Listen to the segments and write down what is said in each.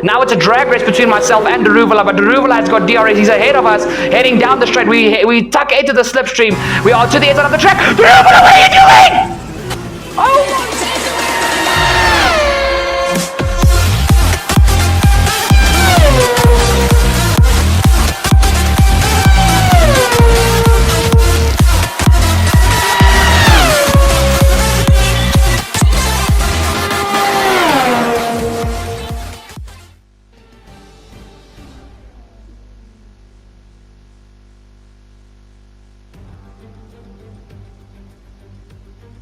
Now it's a drag race between myself and Daruvula, but Daruvula has got DRS. He's ahead of us, heading down the straight. We tuck into the slipstream. We are to the edge of the track. Daruvula, what are you doing? Oh!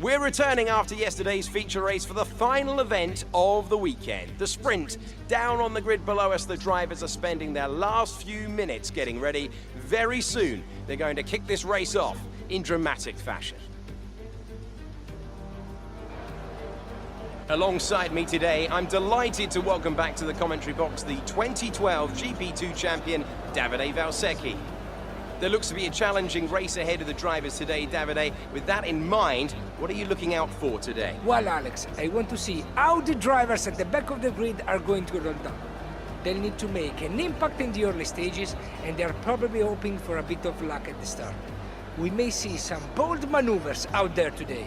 We're returning after yesterday's feature race for the final event of the weekend, the sprint. Down on the grid below us, the drivers are spending their last few minutes getting ready. Very soon, they're going to kick this race off in dramatic fashion. Alongside me today, I'm delighted to welcome back to the commentary box the 2012 GP2 champion, Davide Valsecchi. There looks to be a challenging race ahead of the drivers today, Davide. With that in mind, what are you looking out for today? Well, Alex, I want to see how the drivers at the back of the grid are going to roll down. They'll need to make an impact in the early stages, and they're probably hoping for a bit of luck at the start. We may see some bold maneuvers out there today.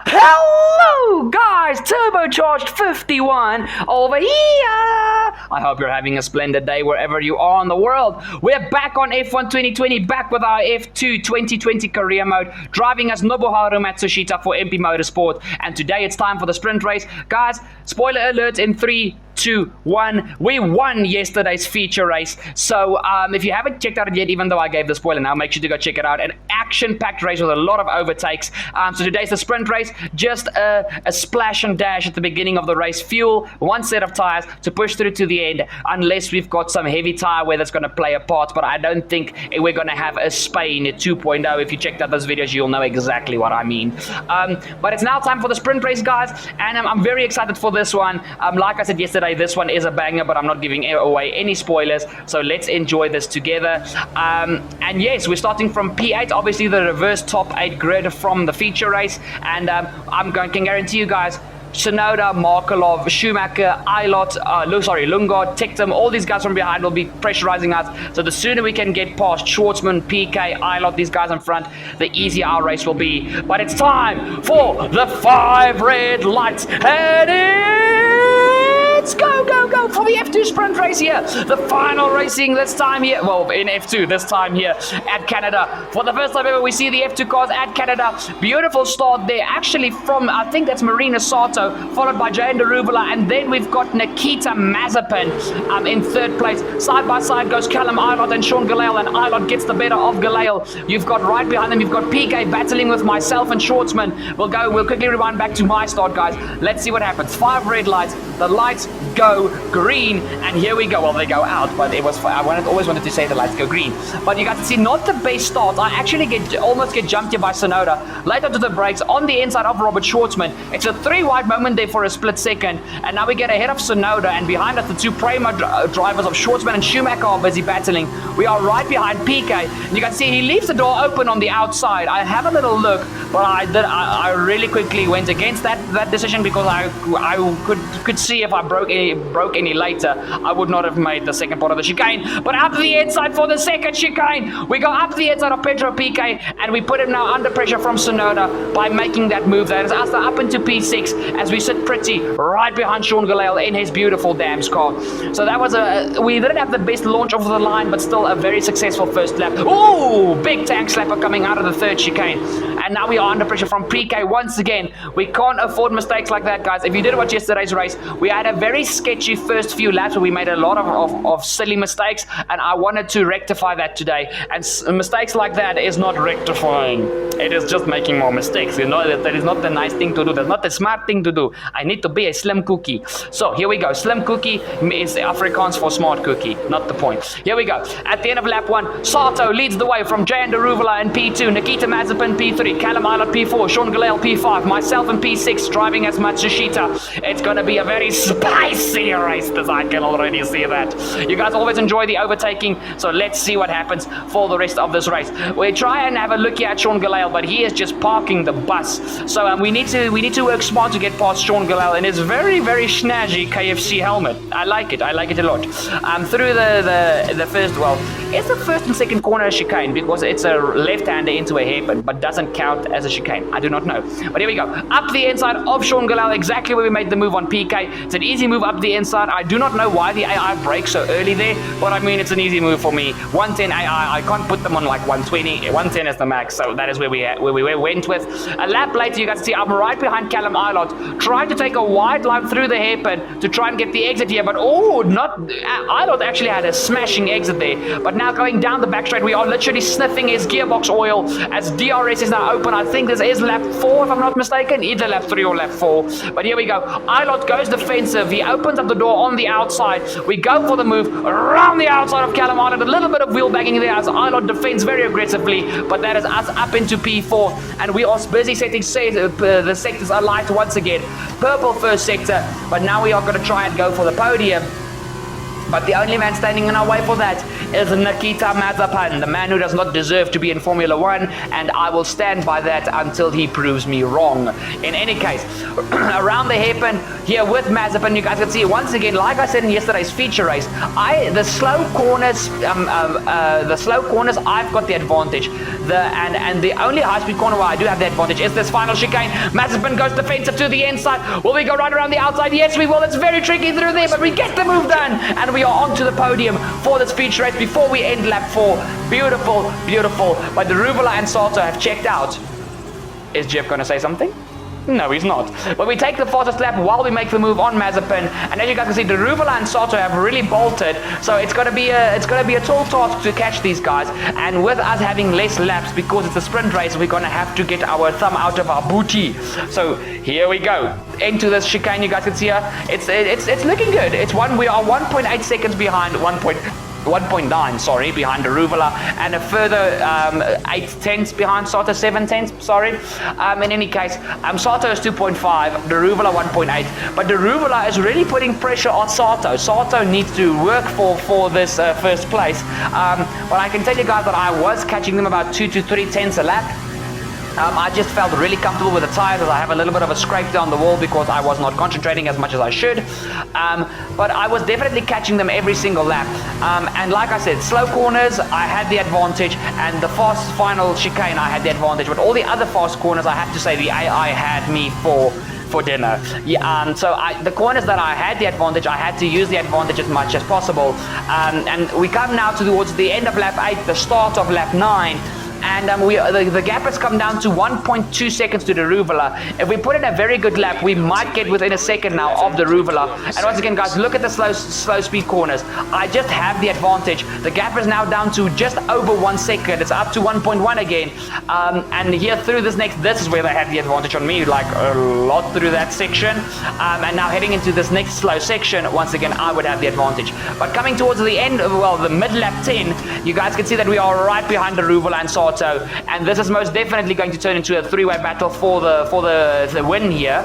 Hello guys, Turbocharged 51 over here. I hope you're having a splendid day wherever you are in the world. We're back on F1 2020, back with our F2 2020 career mode, driving as Nobuharu Matsushita for MP Motorsport. And today it's time for the sprint race. Guys, spoiler alert in 3, 2, 1. We won yesterday's feature race. So if you haven't checked out it yet, even though I gave the spoiler now, make sure to go check it out. An action-packed race with a lot of overtakes. So today's the sprint race. Just a splash and dash at the beginning of the race. Fuel, one set of tires to push through to the end, unless we've got some heavy tire wear that's going to play a part. But I don't think we're going to have a Spain 2.0. If you checked out those videos, you'll know exactly what I mean. But it's now time for the sprint race, guys, and I'm very excited for this one. Like I said yesterday, this one is a banger, but I'm not giving away any spoilers, so let's enjoy this together. And yes, we're starting from P8, obviously the reverse top 8 grid from the feature race, and can guarantee you guys, Tsunoda, Markelov, Schumacher, Lungard, Ticktum, all these guys from behind will be pressurizing us. So the sooner we can get past Schwartzman, PK, Eilert, these guys in front, the easier our race will be. But it's time for the 5 red lights. And it's go, go, go for the F2 sprint race here. The final racing this time here, well, in F2 this time here at Canada. For the first time ever, we see the F2 cars at Canada. Beautiful start there, actually from, I think that's Marina Sato, followed by Jane Daruvula, and then we've got Nikita Mazepin in third place. Side by side goes Callum Eilert and Sean Gelael, and Eilert gets the better of Gelael. You've got right behind them, you've got PK battling with myself and Schwartzman. We'll quickly rewind back to my start, guys. Let's see what happens. 5 red lights, the lights go green, and here we go. Well, they go out, but it was I always wanted to say the lights go green. But you guys see, not the best start. I actually almost get jumped here by Tsunoda. Later to the brakes on the inside of Robert Schwartzman. It's a 3 wide moment there for a split second, and now we get ahead of Tsunoda, and behind us the 2 Prema drivers of Schwartzman and Schumacher are busy battling. We are right behind PK, and you can see he leaves the door open on the outside. I have a little look, but I really quickly went against that decision, because I could see if I broke any later, I would not have made the second part of the chicane. But up the inside for the second chicane, we go up the inside of Pedro PK, and we put him now under pressure from Tsunoda by making that move. That is us up into P6 as we sit pretty right behind Sean Gelael in his beautiful Dams car. So that was we didn't have the best launch off the line, but still a very successful first lap. Ooh, big tank slapper coming out of the third chicane, and now we are under pressure from PK once again. We can't afford mistakes like that, guys. If you did watch yesterday's race, we had a very sketchy first few laps where we made a lot of silly mistakes, and I wanted to rectify that today. And mistakes like that is not rectifying, it is just making more mistakes. You know, that is not the nice thing to do, that's not the smart thing to do. I need to be a slim cookie. So here we go. Slim cookie is Afrikaans for smart cookie, not the point. Here we go. At the end of lap 1, Sato leads the way from Jan Daruvula in P2, Nikita Mazepin P3, Callum Island P4, Sean Galale P5, myself in P6, driving as Matsushita. It's going to be a very spicy race, as I can already see that. You guys always enjoy the overtaking, so let's see what happens for the rest of this race. We try and have a look here at Sean Galale, but he is just parking the bus. So we need to work smart to get past Sean Galale in his very, very snazzy KFC helmet. I like it a lot. Through the first, well, it's the first and second corner a chicane because it's a left-hander into a hairpin, but doesn't count as a chicane. I do not know. But here we go. Up the inside of Sean Galale, exactly where we made the move on PK. It's an easy move up the inside. I do not know why the AI brakes so early there, but I mean, it's an easy move for me. 110 AI, I can't put them on like 120. 110 is the max, so that is where we went with. A lap later, you guys see I'm right behind Callum Ilott, trying to take a wide line through the hairpin to try and get the exit here, but Ilott actually had a smashing exit there. But now going down the back straight, we are literally sniffing his gearbox oil as DRS is now open. I think this is lap 4 if I'm not mistaken, either lap 3 or lap 4. But here we go. Ilott goes defensive. He opens up the door on the outside. We go for the move around the outside of Callum Ilott. A little bit of wheel bagging there as Ilott defends very aggressively, but that is us up into P4, and we are busy setting the sectors alight once again. Purple first sector, but now we are going to try and go for the podium. But the only man standing in our way for that is Nikita Mazepin, the man who does not deserve to be in Formula 1, and I will stand by that until he proves me wrong. In any case, around the hairpin here with Mazepin, you guys can see once again, like I said in yesterday's feature race, the slow corners, I've got the advantage. And the only high-speed corner where I do have the advantage is this final chicane. Mazepin goes defensive to the inside. Will we go right around the outside? Yes, we will. It's very tricky through there, but we get the move done, and we are onto the podium for this feature race before we end lap 4. Beautiful, beautiful. But the Ruvula and Sato have checked out. Is Jeff going to say something? No, he's not. But we take the fastest lap while we make the move on Mazepin, and as you guys can see, the Ruvula and Sato have really bolted. So it's gonna be a tall task to catch these guys. And with us having less laps because it's a sprint race, we're gonna have to get our thumb out of our booty. So here we go into this chicane. You guys can see here. It's looking good. We are 1.8 seconds behind 1.9 behind the Ruvula, and a further 8 tenths behind Sato, 7 tenths, in any case, Sato is 2.5, the Ruvula 1.8, but the Ruvula is really putting pressure on Sato. Sato needs to work for this first place, but I can tell you guys that I was catching them about 2 to 3 tenths a lap. I just felt really comfortable with the tires as I have a little bit of a scrape down the wall because I was not concentrating as much as I should. But I was definitely catching them every single lap. And like I said, slow corners, I had the advantage, and the fast final chicane, I had the advantage. But all the other fast corners, I have to say, the AI had me for dinner. Yeah, so the corners that I had the advantage, I had to use the advantage as much as possible. And we come now towards the end of lap 8, the start of lap 9. And the gap has come down to 1.2 seconds to the Ruvula. If we put in a very good lap, we might get within a second now of the Ruvula. And once again, guys, look at the slow speed corners. I just have the advantage. The gap is now down to just over 1 second. It's up to 1.1 again. And here through this is where they had the advantage on me, like a lot through that section. And now heading into this next slow section, once again, I would have the advantage. But coming towards the end, the mid-lap 10, you guys can see that we are right behind the Ruvula and Sato. And this is most definitely going to turn into a 3-way battle for the win here.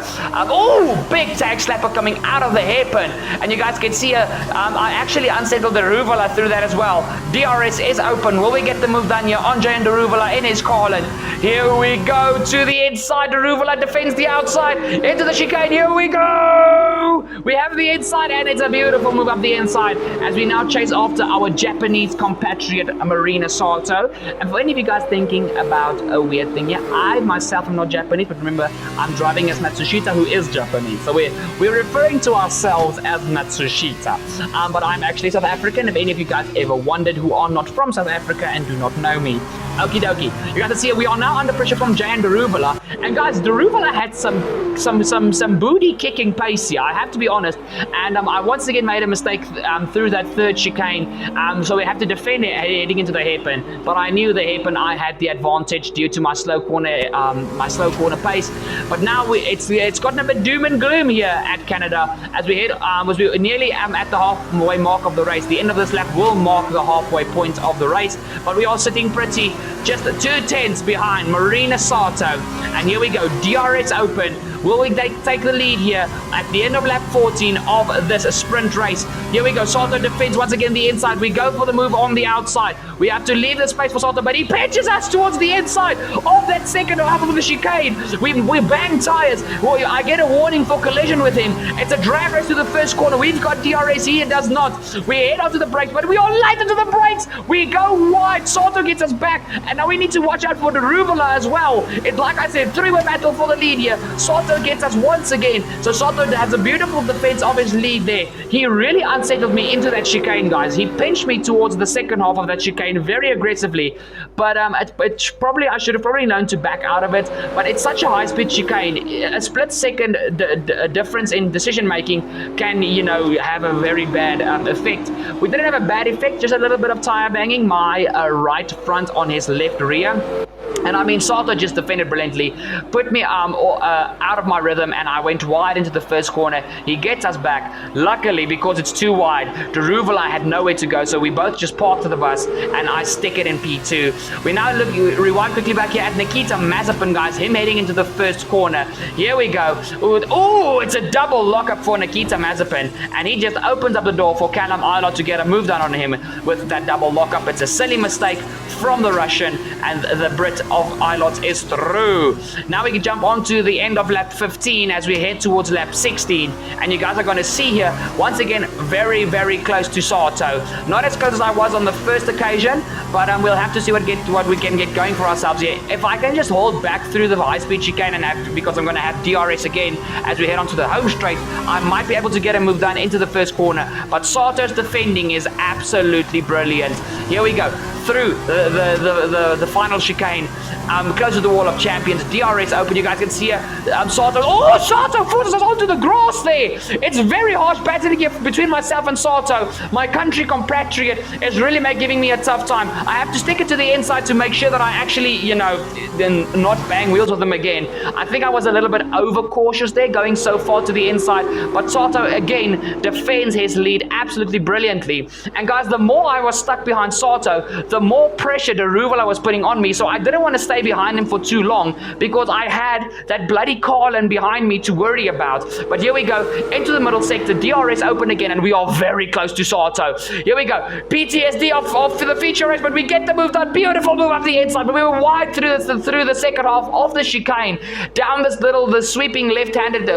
Big tag slapper coming out of the hairpin, and you guys can see I actually unsettled the Ruvula through that as well. DRS is open. Will we get the move done here on Jay and the Ruvula in his Carlin? Here we go to the inside. The Ruvula defends the outside into the chicane. Here we go. We have the inside, and it's a beautiful move up the inside as we now chase after our Japanese compatriot Marina Sato. And for any of you guys thinking about a weird thing, I myself am not Japanese, but remember, I'm driving as Matsushita, who is Japanese. So we're referring to ourselves as Matsushita. But I'm actually South African, if any of you guys ever wondered who are not from South Africa and do not know me. Okie dokie. You guys can see we are now under pressure from Jay and Daruvula. And guys, Daruvula had some booty kicking pace here, I have to be honest. And I once again made a mistake through that third chicane. So we have to defend heading into the hairpin, but I knew the hairpin I had the advantage due to my slow corner pace. But now it's gotten a bit doom and gloom here at Canada as we we nearly at the halfway mark of the race. The end of this lap will mark the halfway point of the race, but we are sitting pretty just 2/10 behind Marina Sato. And here we go, DRS open. Will we take the lead here at the end of lap 14 of this sprint race? Here we go. Sato defends once again the inside. We go for the move on the outside. We have to leave the space for Sato, but he pitches us towards the inside of that second half of the chicane. We bang tires. Well, I get a warning for collision with him. It's a drag race to the first corner. We've got DRS. He does not. We head onto the brakes, but we are late into the brakes. We go wide. Sato gets us back, and now we need to watch out for the Ruvula as well. It's like I said, three-way battle for the lead here. Sato gets us once again. So Sato has a beautiful defense of his lead there. He really unsettled me into that chicane, guys. He pinched me towards the second half of that chicane very aggressively. But probably I should have probably known to back out of it. But it's such a high-speed chicane. A split-second difference in decision making can, have a very bad effect. We didn't have a bad effect, just a little bit of tire banging. My right front on his left rear. And I mean, Sato just defended brilliantly, put me out of my rhythm, and I went wide into the first corner. He gets us back. Luckily, because it's too wide, Daruvula had nowhere to go, so we both just parked the bus, and I stick it in P2. We now rewind quickly back here at Nikita Mazepin, guys, him heading into the first corner. Here we go. Oh, it's a double lockup for Nikita Mazepin, and he just opens up the door for Callum Eilert to get a move done on him with that double lockup. It's a silly mistake from the Russian, and the Brit of Eilert is through. Now we can jump on to the end of lap 15 as we head towards lap 16, and you guys are going to see here once again very, very close to Sato. Not as close as I was on the first occasion, but we'll have to see what we can get going for ourselves here. If I can just hold back through the high-speed chicane because I'm going to have DRS again as we head onto the home straight, I might be able to get a move done into the first corner. But Sato's defending is absolutely brilliant. Here we go through the final chicane, close to the wall of champions. DRS open. You guys can see Sato. Oh, Sato forces us onto the grass there. It's very harsh battling here between myself and Sato. My country compatriot is really giving me a tough time. I have to stick it to the inside to make sure that I actually, not bang wheels with them again. I think I was a little bit overcautious there, going so far to the inside. But Sato again defends his lead absolutely brilliantly. And guys, the more I was stuck behind Sato, the more pressure Daruvula was putting on me. So I didn't want to stay behind him for too long because I had that bloody Carlin behind me to worry about. But here we go into the middle sector. DRS open again, and we are very close to Sato. Here we go. PTSD off for the feature race, but we get the move done. Beautiful move up the inside, but we were wide through the second half of the chicane down the sweeping left-handed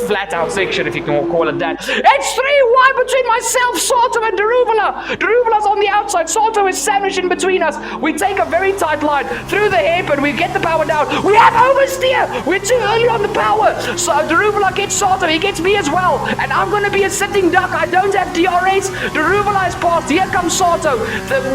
flat out section, if you can call it that. It's 3 wide between myself, Sato, and Daruvula. Daruvula's on the outside. Sato is sandwiched in between us. We take a very tight line through the hairpin. We get the power down. We have oversteer. We're too early on the power. So Daruvula gets Sato. He gets me as well. And I'm going to be a sitting duck. I don't have DRS. Daruvula is passed. Here comes Sato.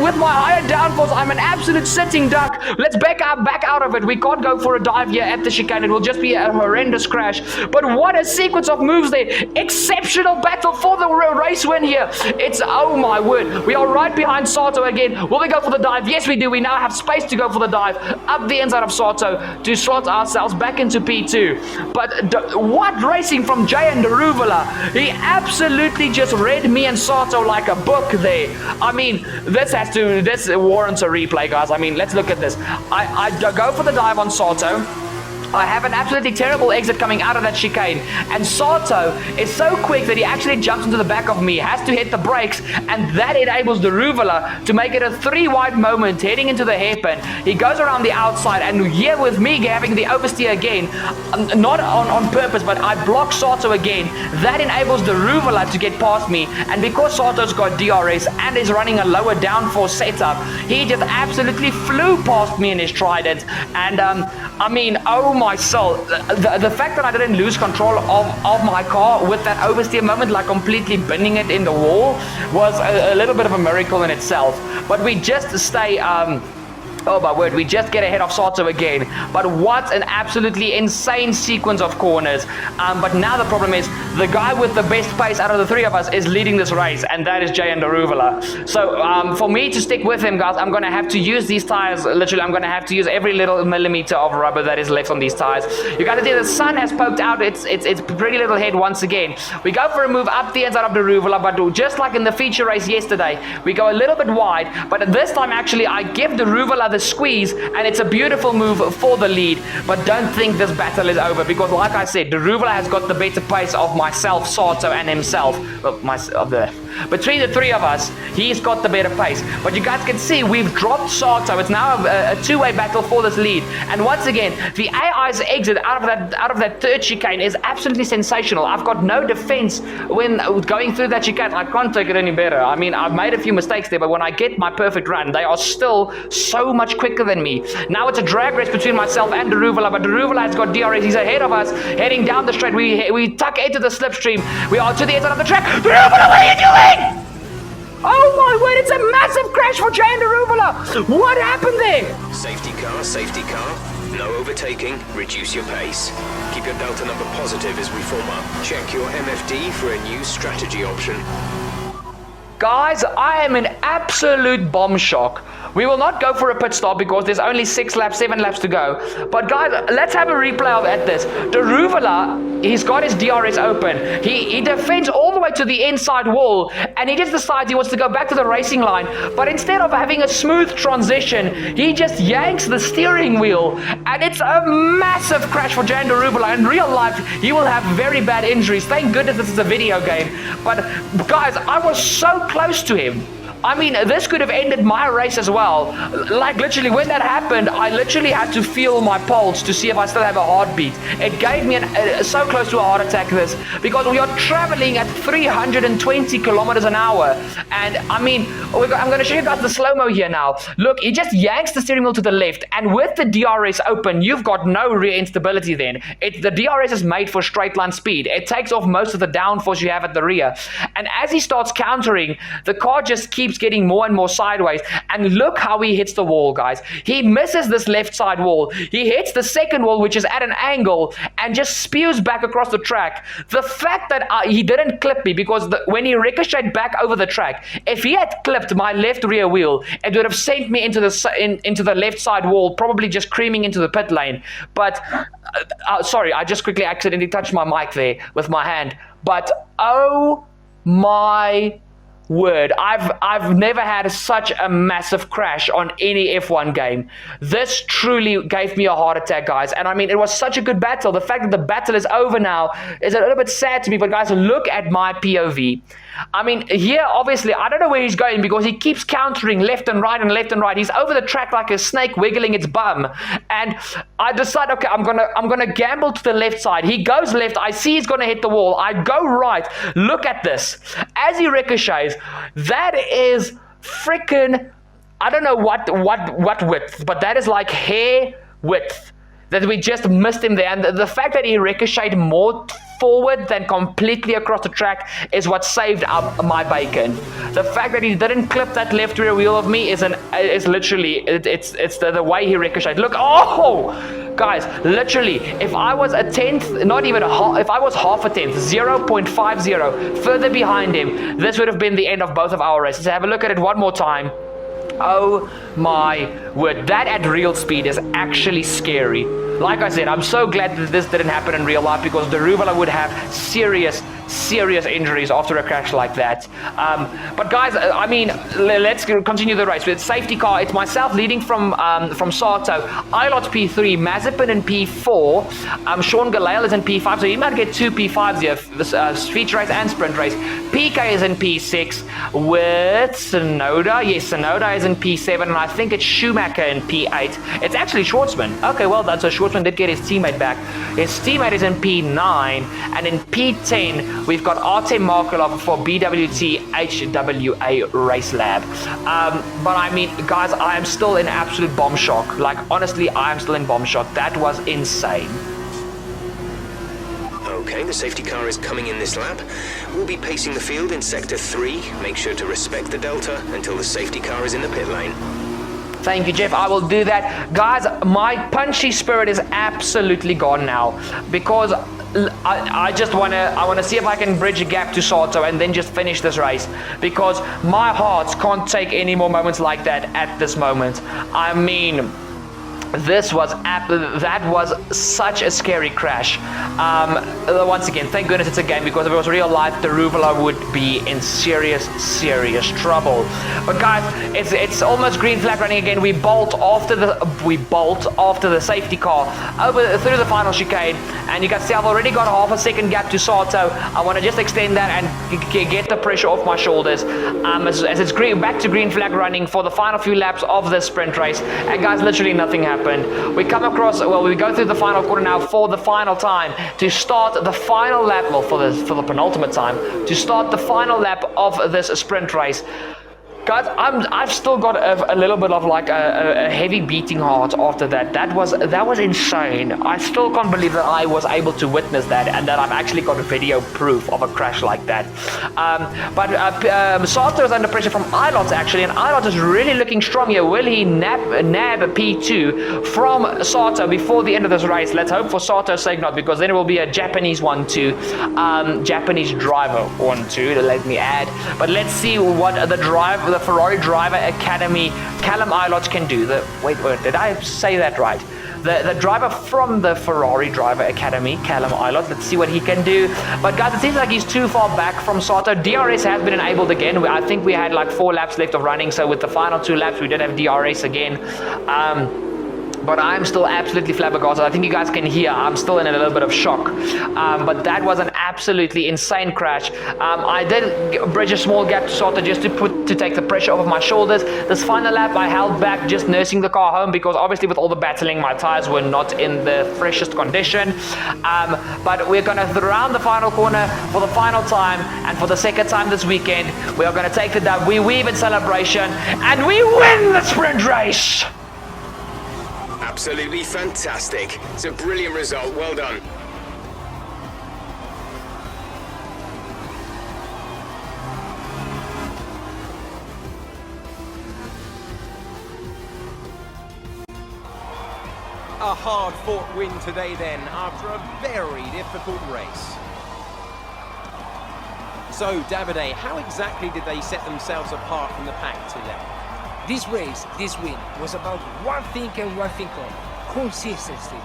With my higher downforce, I'm an absolute sitting duck. Let's back out of it. We can't go for a dive here at the chicane. It will just be a horrendous crash. But what a sequence of moves there. Exceptional battle for the race win here. It's, oh my word. We are right behind Sato again. Will we go for the dive? Yes, we do. We now have space to go for the dive up the inside of Sato to slot ourselves back into P2. But what racing from Jay and Daruvula. He absolutely just read me and Sato like a book there. I mean, this warrants a replay, guys. I mean, let's look at this. I go for the dive on Sato. I have an absolutely terrible exit coming out of that chicane, and Sato is so quick that he actually jumps into the back of me, has to hit the brakes, and that enables Daruvula to make it a 3 wide moment heading into the hairpin. He goes around the outside, and here with me having the oversteer again, not on purpose, but I block Sato again. That enables Daruvula to get past me, and because Sato's got DRS and is running a lower downforce setup, he just absolutely flew past me in his Trident. And I mean, oh my soul, the fact that I didn't lose control of my car with that oversteer moment, like completely bending it in the wall, was a little bit of a miracle in itself. But we just stay Oh my word, we just get ahead of Sato again. But what an absolutely insane sequence of corners. But now the problem is, the guy with the best pace out of the three of us is leading this race, and that is Jay and Daruvula. So for me to stick with him, guys, I'm going to have to use these tires. Literally, I'm going to have to use every little millimeter of rubber that is left on these tires. You guys see the sun has poked out its pretty little head once again. We go for a move up the inside of Daruvula, but just like in the feature race yesterday, we go a little bit wide. But this time, actually, I give Daruvula the squeeze, and it's a beautiful move for the lead. But don't think this battle is over, because like I said, Daruvula has got the better pace of myself, Sato, and himself. Well, between the three of us, he's got the better pace. But you guys can see we've dropped Sato. It's now a two-way battle for this lead. And once again, the AI's exit out of that third chicane is absolutely sensational. I've got no defense when going through that chicane. I can't take it any better. I mean, I've made a few mistakes there, but when I get my perfect run, they are still so much quicker than me. Now it's a drag race between myself and Daruvula, but Daruvula has got DRS. He's ahead of us, heading down the straight. We tuck into the slipstream. We are to the inside of the track. Daruvula, what are you doing? Oh my word, it's a massive crash for Jay and Daruvula. What happened there? Safety car, safety car. No overtaking, reduce your pace. Keep your delta number positive as we form up. Check your MFD for a new strategy option. Guys, I am in absolute bomb shock. We will not go for a pit stop because there's only 7 laps to go. But guys, let's have a replay at this. Daruvula, he's got his DRS open. He defends all the way to the inside wall, and he just decides he wants to go back to the racing line. But instead of having a smooth transition, he just yanks the steering wheel, and it's a massive crash for Jan Daruvula. In real life, he will have very bad injuries. Thank goodness this is a video game. But guys, I was so close to him. I mean, this could have ended my race as well. Like, literally, when that happened, I literally had to feel my pulse to see if I still have a heartbeat. It gave me so close to a heart attack, this, because we are traveling at 320 kilometers an hour. And, I mean, I'm going to show you guys the slow-mo here now. Look, he just yanks the steering wheel to the left, and with the DRS open, you've got no rear instability then. The DRS is made for straight line speed. It takes off most of the downforce you have at the rear. And as he starts countering, the car just keeps getting more and more sideways, and look how he hits the wall, guys. He misses this left side wall. He hits the second wall, which is at an angle, and just spews back across the track. The fact that he didn't clip me, because when he ricocheted back over the track, if he had clipped my left rear wheel, it would have sent me into the left side wall, probably just creaming into the pit lane. But sorry, I just quickly accidentally touched my mic there with my hand. But oh my word, I've never had such a massive crash on any F1 game. This truly gave me a heart attack, guys. And I mean, it was such a good battle. The fact that the battle is over now is a little bit sad to me, but guys, look at my POV. I mean, here, obviously, I don't know where he's going, because he keeps countering left and right and left and right. He's over the track like a snake wiggling its bum. And I decide, okay, I'm gonna gamble to the left side. He goes left. I see he's gonna hit the wall. I go right. Look at this. As he ricochets, that is freaking, I don't know what width, but that is like hair width. That we just missed him there. And the fact that he ricocheted more forward than completely across the track is what saved up my bacon. The fact that he didn't clip that left rear wheel of me is literally, it's the way he ricocheted. Look, oh! Guys, literally, if I was a tenth, not even a half, if I was half a tenth, 0.50 further behind him, this would have been the end of both of our races. Have a look at it one more time. Oh my word, that at real speed is actually scary. Like I said, I'm so glad that this didn't happen in real life, because Daruvula would have serious injuries after a crash like that. But guys, I mean, let's continue the race. With safety car, it's myself leading from Sato, iiTzAssassins P3, Mazepin in P4, Sean Galale is in P5, so you might get 2 P5s here, feature race and sprint race. PK is in P6 with Sonoda. Yes, Sonoda is in P7, and I think it's Schumacher in P8. It's actually Schwartzman. Okay, well done. So Schwartzman did get his teammate back. His teammate is in P9, and in P10 we've got Artem Markelov for BWT HWA Race Lab. But I mean, guys, I am still in absolute bomb shock. Like, honestly, I am still in bomb shock. That was insane. Okay, the safety car is coming in this lap. We'll be pacing the field in sector 3. Make sure to respect the delta until the safety car is in the pit lane. Thank you, Jeff. I will do that. Guys, my punchy spirit is absolutely gone now because I just want to see if I can bridge a gap to Sato and then just finish this race, because my heart can't take any more moments like that at this moment. I mean, that was such a scary crash. Once again, thank goodness it's a game, because if it was real life, the Ruvula would be in serious trouble. But guys, it's almost green flag running again. We bolt after the safety car through the final chicane, and you can see I've already got half a second gap to Sato. I want to just extend that and get the pressure off my shoulders as it's back to green flag running for the final few laps of this sprint race. And guys, literally nothing happened. We come across, we go through the final corner now for the final time to start the final lap, for the penultimate time, to start the final lap of this sprint race. Guys, I've still got a little bit of like a heavy beating heart after that. That was insane. I still can't believe that I was able to witness that, and that I've actually got video proof of a crash like that. But Sato is under pressure from iiTzAssassins actually, and iiTzAssassins is really looking strong here. Will he nab P2 from Sato before the end of this race? Let's hope for Sato's sake not, because then it will be a Japanese 1-2, Japanese driver 1-2, let me add. But let's see what the Ferrari Driver Academy Callum iiTzAssassins can do. Wait, did I say that right? The driver from the Ferrari Driver Academy, Callum iiTzAssassins. Let's see what he can do. But guys, it seems like he's too far back from Sato. DRS has been enabled again. I think we had like 4 laps left of running, so with the final 2 laps we did have DRS again. But I'm still absolutely flabbergasted. I think you guys can hear I'm still in a little bit of shock. But that was an absolutely insane crash. I did bridge a small gap to Sato just to take the pressure off of my shoulders. This final lap I held back, just nursing the car home, because obviously with all the battling my tires were not in the freshest condition. But we're going to round the final corner for the final time, and for the second time this weekend we are going to take the dub. We weave in celebration and we win the sprint race. Absolutely fantastic. It's a brilliant result. Well done. A hard-fought win today then, after a very difficult race. So, Davide, how exactly did they set themselves apart from the pack today? This race, this win, was about one thing and one thing only: consistency.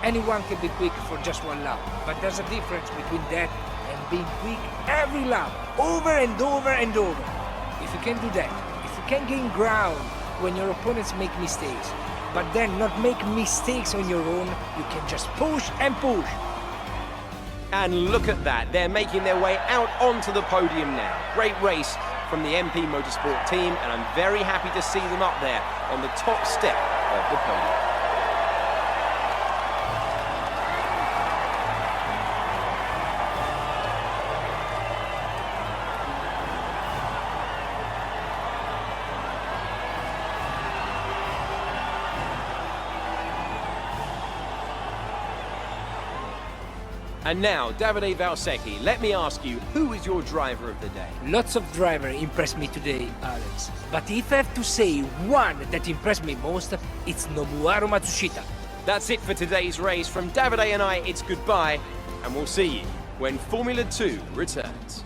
Anyone can be quick for just one lap, but there's a difference between that and being quick every lap, over and over and over. If you can do that, if you can gain ground when your opponents make mistakes, but then not make mistakes on your own, you can just push and push. And look at that, they're making their way out onto the podium now. Great race from the MP Motorsport team, and I'm very happy to see them up there on the top step of the podium. And now, Davide Valsecchi, let me ask you, who is your driver of the day? Lots of drivers impressed me today, Alex. But if I have to say one that impressed me most, it's Nobuharu Matsushita. That's it for today's race. From Davide and I, it's goodbye, and we'll see you when Formula 2 returns.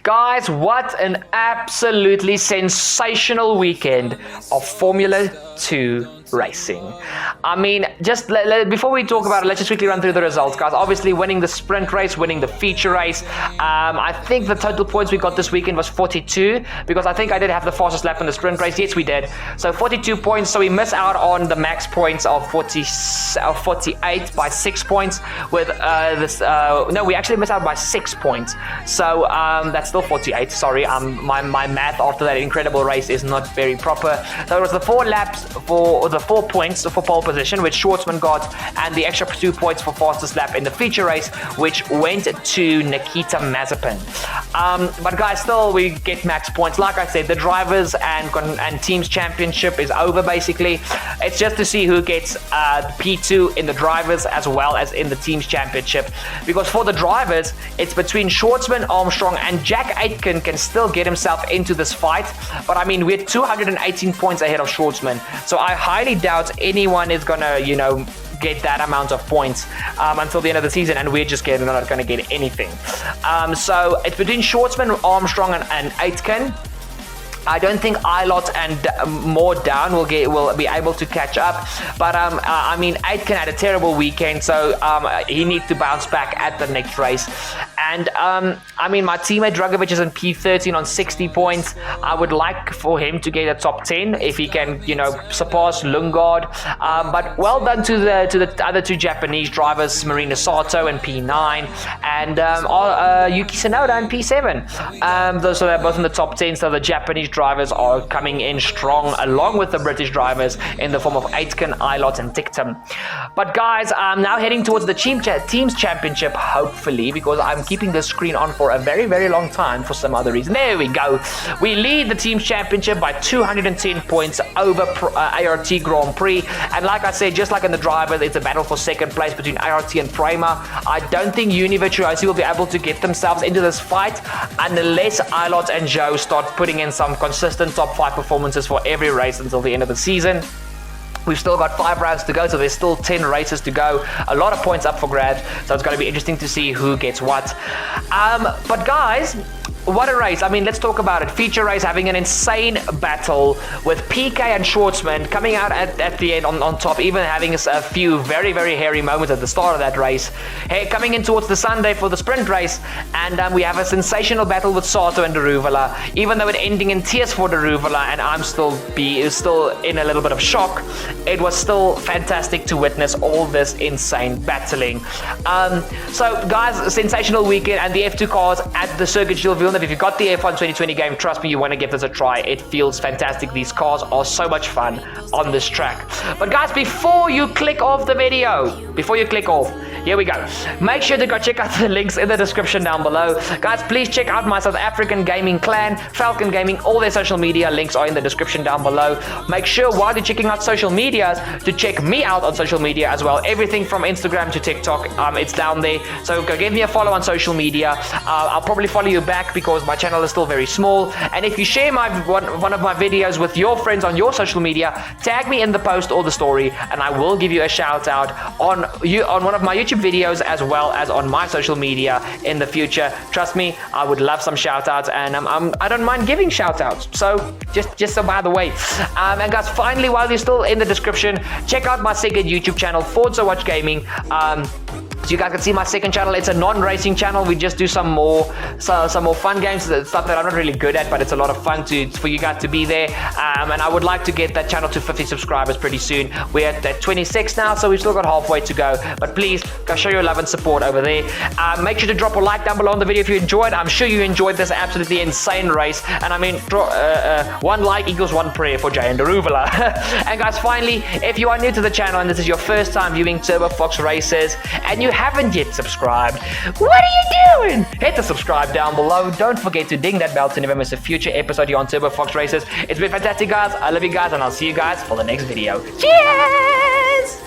Guys, what an absolutely sensational weekend of Formula 2 racing. I mean, just before we talk about it, let's just quickly run through the results, guys. Obviously, winning the sprint race, winning the feature race. I think the total points we got this weekend was 42, because I think I did have the fastest lap in the sprint race. Yes, we did. So 42 points. So we miss out on the max points of 48 by 6 points. With no, we actually missed out by 6 points. So that's still 48. Sorry, my math after that incredible race is not very proper. So it was the 4 laps for the 4 points for pole position, which Schwartzman got, and the extra 2 points for fastest lap in the feature race, which went to Nikita Mazepin. But guys, still we get max points. Like I said, the drivers and teams championship is over basically. It's just to see who gets P2 in the drivers as well as in the teams championship. Because for the drivers, it's between Schwartzman, Armstrong, and Jack Aitken can still get himself into this fight. But I mean, we're 218 points ahead of Schwartzman. So I highly doubt anyone is gonna, get that amount of points until the end of the season, and we're just not going to get anything. So it's between Schwartzman, Armstrong, and Aitken. I don't think iiTzAssassins and more down will be able to catch up, but I mean, Aitken had a terrible weekend, so he needs to bounce back at the next race. And I mean, my teammate Dragovic is in P13 on 60 points. I would like for him to get a top 10 if he can, surpass Lundgaard. But well done to the other two Japanese drivers, Marina Sato in P9 and Yuki Tsunoda in P7. So they're both in the top 10. So the Japanese drivers are coming in strong, along with the British drivers in the form of Aitken, iiTzAssassins, and Dictum. But guys, I'm now heading towards the teams championship, hopefully, because I'm keeping the screen on for a very, very long time for some other reason. There we go. We lead the teams championship by 210 points over ART Grand Prix. And like I said, just like in the drivers, it's a battle for second place between ART and Prema. I don't think Univirtuosi will be able to get themselves into this fight unless iiTzAssassins and Joe start putting in some consistent top 5 performances for every race until the end of the season. We've still got 5 rounds to go, so there's still 10 races to go. A lot of points up for grabs, so it's going to be interesting to see who gets what. But guys, what a race. I mean, let's talk about it. Feature race having an insane battle with PK and Schwartzman coming out at the end on top, even having a few very, very hairy moments at the start of that race. Hey, coming in towards the Sunday for the sprint race, and we have a sensational battle with Sato and Daruvala, even though it ending in tears for Daruvala, and I'm still in a little bit of shock. It was still fantastic to witness all this insane battling. So guys, sensational weekend, and the F2 cars at the Circuit Gilles Villeneuve. If you got the F1 2020 game, trust me, you want to give this a try. It feels fantastic. These cars are so much fun on this track. But guys, before you click off the video, here we go. Make sure to go check out the links in the description down below. Guys, please check out my South African gaming clan, Falcon Gaming. All their social media links are in the description down below. Make sure while you're checking out social medias to check me out on social media as well. Everything from Instagram to TikTok, it's down there. So go give me a follow on social media. I'll probably follow you back because my channel is still very small. And if you share one of my videos with your friends on your social media, tag me in the post or the story, and I will give you a shout out on one of my YouTube videos as well as on my social media in the future. Trust me, I would love some shout outs, and I don't mind giving shout outs. So just so by the way. And guys, finally, while you're still in the description, check out my second YouTube channel, Forza Watch Gaming. So you guys can see my second channel. It's a non-racing channel. We just do some more fun games, stuff that I'm not really good at, but it's a lot of fun for you guys to be there. And I would like to get that channel to 50 subscribers pretty soon. We're at 26 now, so we've still got halfway to go. But please go show your love and support over there. Make sure to drop a like down below on the video if you enjoyed. I'm sure you enjoyed this absolutely insane race. And I mean, one like equals one prayer for Jay and Daruvala. And guys, finally, if you are new to the channel and this is your first time viewing Turbo Fox Racers and you haven't yet subscribed, what are you doing? Hit the subscribe down below. Don't forget to ding that bell to never miss a future episode here on Turbo Fox Racers. It's been fantastic, guys. I love you guys, and I'll see you guys for the next video. Cheers!